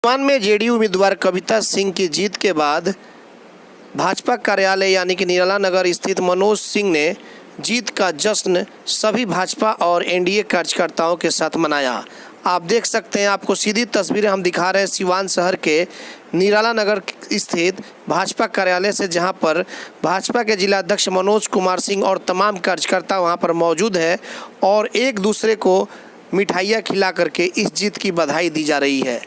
सिवान में जेडीयू उम्मीदवार कविता सिंह की जीत के बाद भाजपा कार्यालय यानी कि निराला नगर स्थित मनोज सिंह ने जीत का जश्न सभी भाजपा और एनडीए कार्यकर्ताओं के साथ मनाया। आप देख सकते हैं, आपको सीधी तस्वीरें हम दिखा रहे हैं सिवान शहर के निराला नगर स्थित भाजपा कार्यालय से, जहां पर भाजपा के जिलाध्यक्ष मनोज कुमार सिंह और तमाम कार्यकर्ता वहां पर मौजूद हैं और एक दूसरे को मिठाइयाँ खिला करके इस जीत की बधाई दी जा रही है।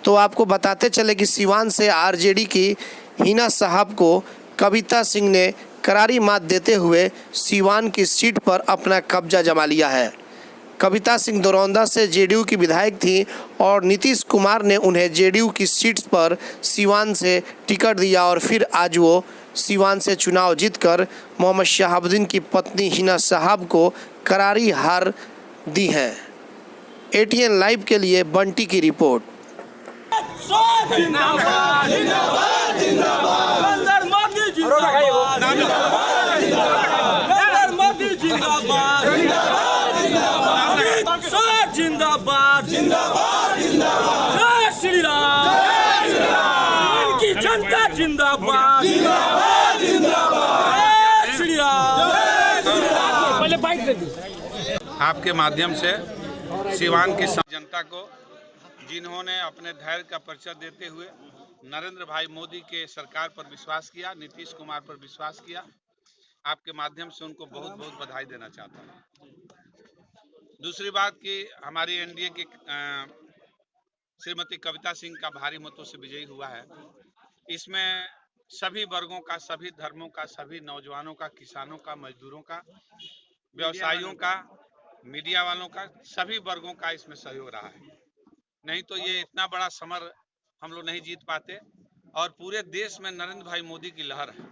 तो आपको बताते चले कि सिवान से आरजेडी की हिना साहब को कविता सिंह ने करारी मात देते हुए सिवान की सीट पर अपना कब्जा जमा लिया है। कविता सिंह दरौंदा से जेडीयू की विधायक थी और नीतीश कुमार ने उन्हें जेडीयू की सीट पर सिवान से टिकट दिया और फिर आज वो सिवान से चुनाव जीतकर मोहम्मद शहाबुद्दीन की पत्नी हिना साहब को करारी हार दी है। एटीएन लाइव के लिए बंटी की रिपोर्ट। जिंदाबाद जिंदाबाद जिंदाबाद नरेंद्र मोदी जिंदाबाद नरेंद्र मोदी जिंदाबाद जिंदाबाद जिंदाबाद जिंदाबाद जिंदाबाद जय श्री राम इनकी जनता जिंदाबाद जिंदाबाद जिंदाबाद जय श्री राम। पहले बाइक दे दी। आपके माध्यम से सिवान की जनता को जिन्होंने अपने धैर्य का परिचय देते हुए नरेंद्र भाई मोदी के सरकार पर विश्वास किया, नीतीश कुमार पर विश्वास किया, आपके माध्यम से उनको बहुत बहुत बधाई देना चाहता हूँ। दूसरी बात कि हमारी एनडीए की श्रीमती कविता सिंह का भारी मतों से विजयी हुआ है। इसमें सभी वर्गों का, सभी धर्मों का, सभी नौजवानों का, किसानों का, मजदूरों का, व्यवसायियों का, मीडिया वालों का, सभी वर्गों का इसमें सहयोग रहा है। नहीं तो ये इतना बड़ा समर हम लोग नहीं जीत पाते। और पूरे देश में नरेंद्र भाई मोदी की लहर है।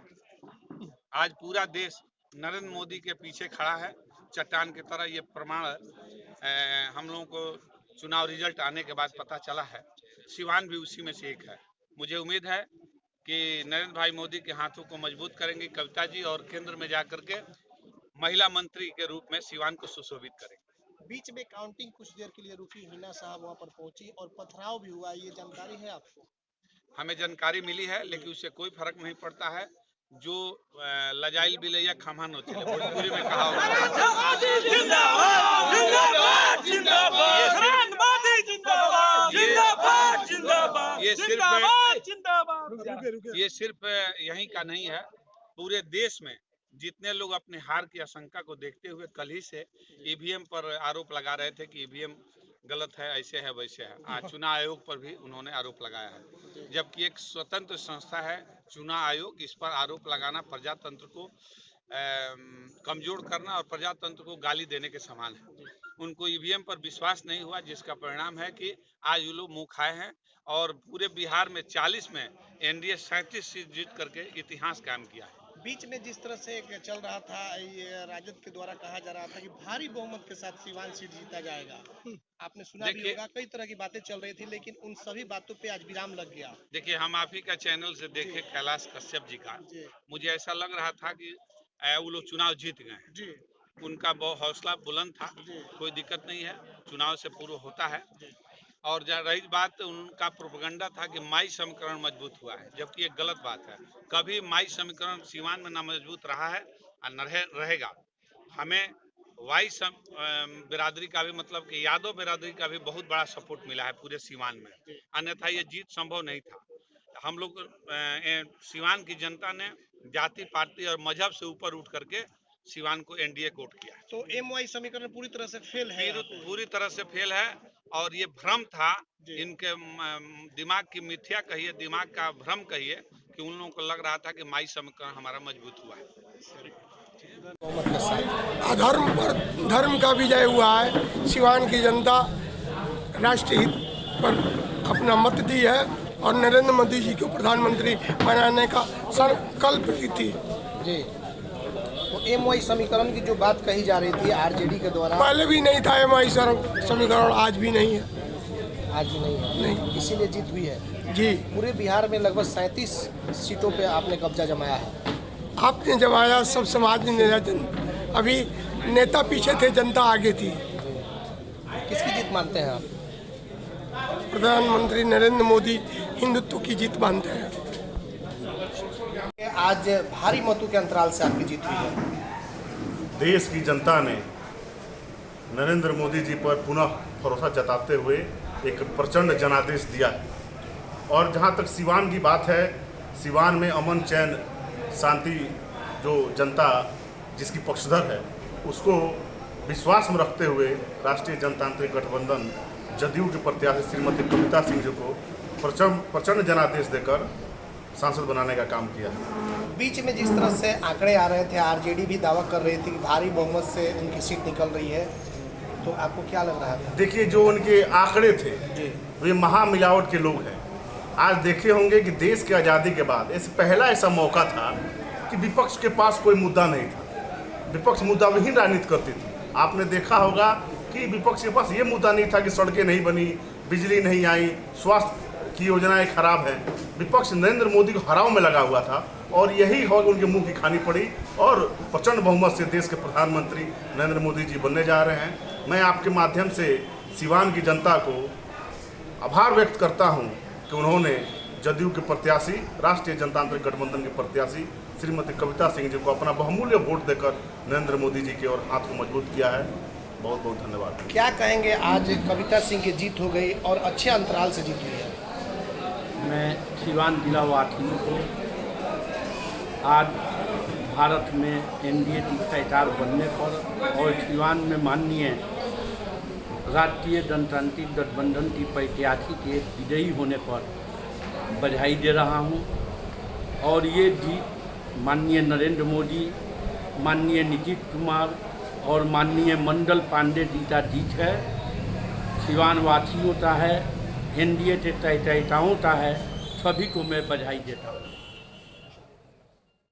आज पूरा देश नरेंद्र मोदी के पीछे खड़ा है चट्टान की तरह। ये प्रमाण हम लोगों को चुनाव रिजल्ट आने के बाद पता चला है। सिवान भी उसी में से एक है। मुझे उम्मीद है कि नरेंद्र भाई मोदी के हाथों को मजबूत करेंगे कविता जी और केंद्र में जाकर के महिला मंत्री के रूप में सिवान को सुशोभित करेंगे। बीच में काउंटिंग कुछ देर के लिए रुकी, हिना साहब वहां पर पहुंची और पथराव भी हुआ, ये जानकारी है आपको? हमें जानकारी मिली है, लेकिन उससे कोई फर्क नहीं पड़ता है। जो लजाइल बिलैया खमा नो चले, भोजपुरी में कहा ये सिर्फ यहीं का नहीं है, पूरे देश में जितने लोग अपने हार की आशंका को देखते हुए कल ही से ईवीएम पर आरोप लगा रहे थे कि ईवीएम गलत है, ऐसे है वैसे है। आज चुनाव आयोग पर भी उन्होंने आरोप लगाया है, जबकि एक स्वतंत्र संस्था है चुनाव आयोग। इस पर आरोप लगाना प्रजातंत्र को कमजोर करना और प्रजातंत्र को गाली देने के समान है। उनको ईवीएम पर विश्वास नहीं हुआ, जिसका परिणाम है कि आज वो लोग मुंह खाए हैं। और पूरे बिहार में 40 में एनडीए 37 सीट जीत करके इतिहास कायम किया है। बीच में जिस तरह से चल रहा था, ये राजद के द्वारा कहा जा रहा था कि भारी बहुमत के साथ सिवान सीट जीता जाएगा। आपने सुना भी होगा, कई तरह की बातें चल रही थी, लेकिन उन सभी बातों पे आज विराम लग गया। देखिए, हम आप ही का चैनल से देखे कैलाश कश्यप जी का, मुझे ऐसा लग रहा था कि वो लोग चुनाव जीत गए। उनका बहुत हौसला बुलंद था, कोई दिक्कत नहीं है, चुनाव से पूर्व होता है। और रही बात, उनका प्रोपेगेंडा था कि माई समीकरण मजबूत हुआ है, जबकि ये गलत बात है। कभी माई समीकरण सिवान में ना मजबूत रहा है और न रहेगा। हमें वाई बिरादरी का भी, मतलब कि यादव बिरादरी का भी बहुत बड़ा सपोर्ट मिला है पूरे सिवान में, अन्यथा ये जीत संभव नहीं था। हम लोग सिवान की जनता ने जाति, पार्टी और मजहब से ऊपर उठ करके सिवान को एनडीए को वोट किया। तो एमवाई समीकरण पूरी तरह से फेल है, पूरी तरह से फेल है। और ये भ्रम था, इनके दिमाग की मिथ्या कहिए, दिमाग का भ्रम कहिए, कि उन लोगों को लग रहा था कि माई समीकरण हमारा मजबूत हुआ है। अधर्म पर धर्म का विजय हुआ है। सिवान की जनता राष्ट्रीय हित पर अपना मत दी है और नरेंद्र मोदी जी को प्रधानमंत्री बनाने का संकल्प की थी जी। तो एमवाई समीकरण की जो बात कही जा रही थी आरजेडी के द्वारा, पहले भी नहीं था एमवाई समीकरण, आज भी नहीं है। आज भी नहीं है, नहीं, इसीलिए जीत हुई है जी। पूरे बिहार में लगभग 37 सीटों पे आपने कब्जा जमाया है। आपने जमाया, सब समाज ने। अभी नेता पीछे थे, जनता आगे थी। किसकी जीत मानते हैं आप? प्रधानमंत्री नरेंद्र मोदी हिंदुत्व की जीत मानते हैं। आज भारी मतों के अंतराल से आपकी जीत हुई है। देश की जनता ने नरेंद्र मोदी जी पर पुनः भरोसा जताते हुए एक प्रचंड जनादेश दिया है। और जहां तक सिवान की बात है, सिवान में अमन चैन शांति जो जनता जिसकी पक्षधर है उसको विश्वास में रखते हुए राष्ट्रीय जनतांत्रिक गठबंधन जदयू के प्रत्याशी श्रीमती कविता सिंह जी को प्रचंड जनादेश देकर सांसद बनाने का काम किया है। बीच में जिस तरह से आंकड़े आ रहे थे, आरजेडी भी दावा कर रही थी कि भारी बहुमत से उनकी सीट निकल रही है, तो आपको क्या लग रहा था? देखिए, जो उनके आंकड़े थे वे महामिलावट के लोग हैं। आज देखे होंगे कि देश की आज़ादी के बाद ऐसे पहला ऐसा मौका था कि विपक्ष के पास कोई मुद्दा नहीं था। विपक्ष मुद्दा विहीन राजनीति करती थी। आपने देखा होगा कि विपक्ष के पास ये मुद्दा नहीं था कि सड़कें नहीं बनी, बिजली नहीं आई, स्वास्थ्य की योजनाएं खराब हैं। विपक्ष नरेंद्र मोदी को हराव में लगा हुआ था और यही हो कि उनके मुंह की खानी पड़ी और प्रचंड बहुमत से देश के प्रधानमंत्री नरेंद्र मोदी जी बनने जा रहे हैं। मैं आपके माध्यम से सिवान की जनता को आभार व्यक्त करता हूं कि उन्होंने जदयू के प्रत्याशी राष्ट्रीय जनतांत्रिक गठबंधन के प्रत्याशी श्रीमती कविता सिंह जी को अपना बहुमूल्य वोट देकर नरेंद्र मोदी जी के और हाथ को मजबूत किया है। बहुत बहुत धन्यवाद। क्या कहेंगे, आज कविता सिंह की जीत हो गई और अच्छे अंतराल से जीत हुई है। मैं सिवान जिला वासी को आज भारत में एनडीए की सरकार बनने पर और सिवान में माननीय राष्ट्रीय जनतांत्रिक गठबंधन की प्रत्याशी के विजयी होने पर बधाई दे रहा हूं। और ये जीत माननीय नरेंद्र मोदी, माननीय नीतीश कुमार और माननीय मंडल पांडे जी का जीत है। सिवान वासियों का है, एनडीए के तयताओं का है। सभी को मैं बधाई देता हूँ।